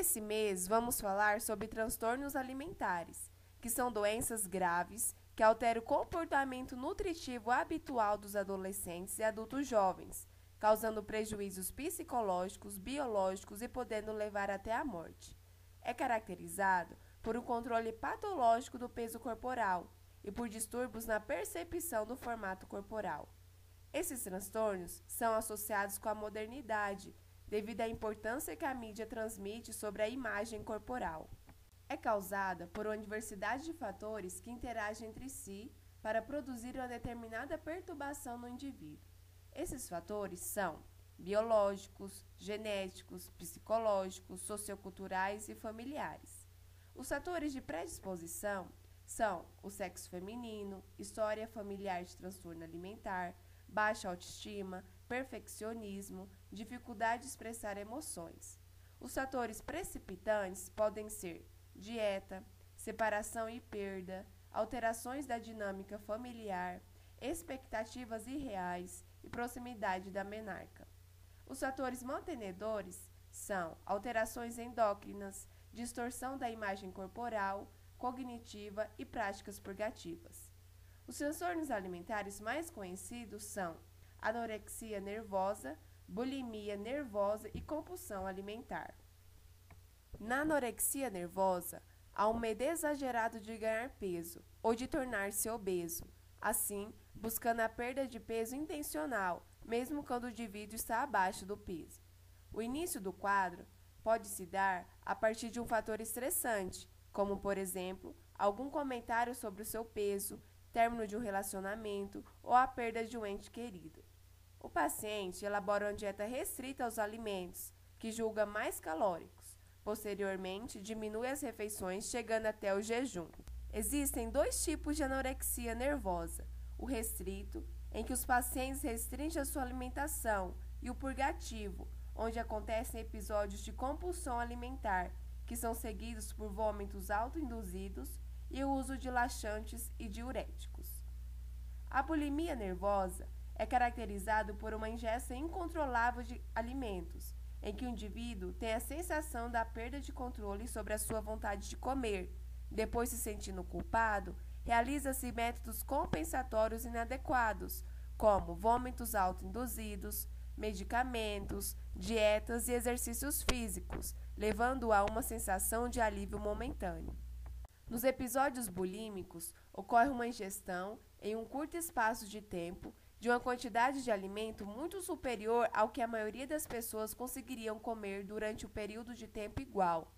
Nesse mês, vamos falar sobre transtornos alimentares, que são doenças graves que alteram o comportamento nutritivo habitual dos adolescentes e adultos jovens, causando prejuízos psicológicos, biológicos e podendo levar até a morte. É caracterizado por um controle patológico do peso corporal e por distúrbios na percepção do formato corporal. Esses transtornos são associados com a modernidade, devido à importância que a mídia transmite sobre a imagem corporal. É causada por uma diversidade de fatores que interagem entre si para produzir uma determinada perturbação no indivíduo. Esses fatores são biológicos, genéticos, psicológicos, socioculturais e familiares. Os fatores de predisposição são o sexo feminino, história familiar de transtorno alimentar, baixa autoestima, perfeccionismo, dificuldade de expressar emoções. Os fatores precipitantes podem ser dieta, separação e perda, alterações da dinâmica familiar, expectativas irreais e proximidade da menarca. Os fatores mantenedores são alterações endócrinas, distorção da imagem corporal, cognitiva e práticas purgativas. Os transtornos alimentares mais conhecidos são anorexia nervosa, bulimia nervosa e compulsão alimentar. Na anorexia nervosa, há um medo exagerado de ganhar peso ou de tornar-se obeso, assim, buscando a perda de peso intencional, mesmo quando o indivíduo está abaixo do peso. O início do quadro pode se dar a partir de um fator estressante, como, por exemplo, algum comentário sobre o seu peso, término de um relacionamento ou a perda de um ente querido. O paciente elabora uma dieta restrita aos alimentos, que julga mais calóricos. Posteriormente, diminui as refeições, chegando até o jejum. Existem dois tipos de anorexia nervosa: o restrito, em que os pacientes restringem a sua alimentação, e o purgativo, onde acontecem episódios de compulsão alimentar, que são seguidos por vômitos autoinduzidos e o uso de laxantes e diuréticos. A bulimia nervosa é caracterizado por uma ingesta incontrolável de alimentos, em que o indivíduo tem a sensação da perda de controle sobre a sua vontade de comer. Depois, se sentindo culpado, realiza-se métodos compensatórios inadequados, como vômitos autoinduzidos, medicamentos, dietas e exercícios físicos, levando a uma sensação de alívio momentâneo. Nos episódios bulímicos, ocorre uma ingestão, em um curto espaço de tempo, de uma quantidade de alimento muito superior ao que a maioria das pessoas conseguiriam comer durante um período de tempo igual.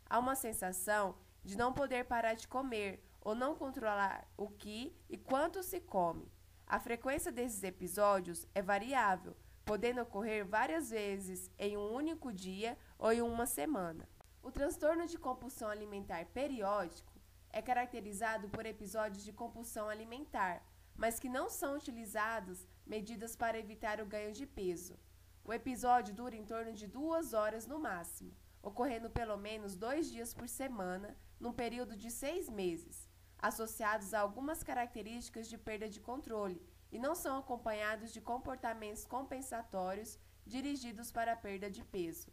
Há uma sensação de não poder parar de comer ou não controlar o que e quanto se come. A frequência desses episódios é variável, podendo ocorrer várias vezes em um único dia ou em uma semana. O transtorno de compulsão alimentar periódico é caracterizado por episódios de compulsão alimentar, mas que não são utilizadas medidas para evitar o ganho de peso. O episódio dura em torno de 2 horas no máximo, ocorrendo pelo menos 2 dias por semana, num período de 6 meses, associados a algumas características de perda de controle e não são acompanhados de comportamentos compensatórios dirigidos para a perda de peso.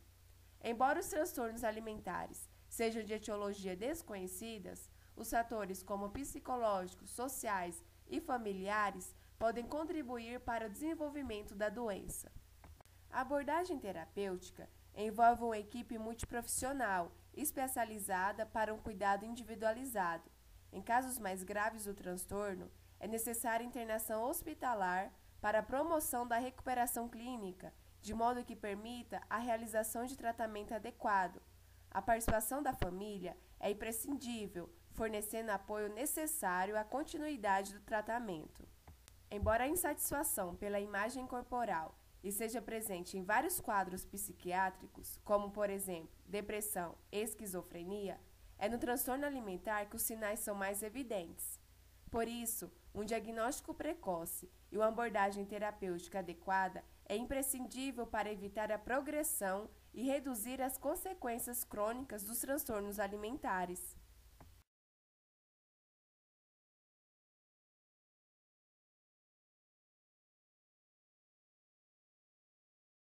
Embora os transtornos alimentares sejam de etiologia desconhecidas, os fatores como psicológicos, sociais e familiares podem contribuir para o desenvolvimento da doença. A abordagem terapêutica envolve uma equipe multiprofissional especializada para um cuidado individualizado. Em casos mais graves do transtorno, é necessária internação hospitalar para a promoção da recuperação clínica, de modo que permita a realização de tratamento adequado. A participação da família é imprescindível, fornecendo apoio necessário à continuidade do tratamento. Embora a insatisfação pela imagem corporal esteja presente em vários quadros psiquiátricos, como, por exemplo, depressão e esquizofrenia, é no transtorno alimentar que os sinais são mais evidentes. Por isso, um diagnóstico precoce e uma abordagem terapêutica adequada é imprescindível para evitar a progressão e reduzir as consequências crônicas dos transtornos alimentares.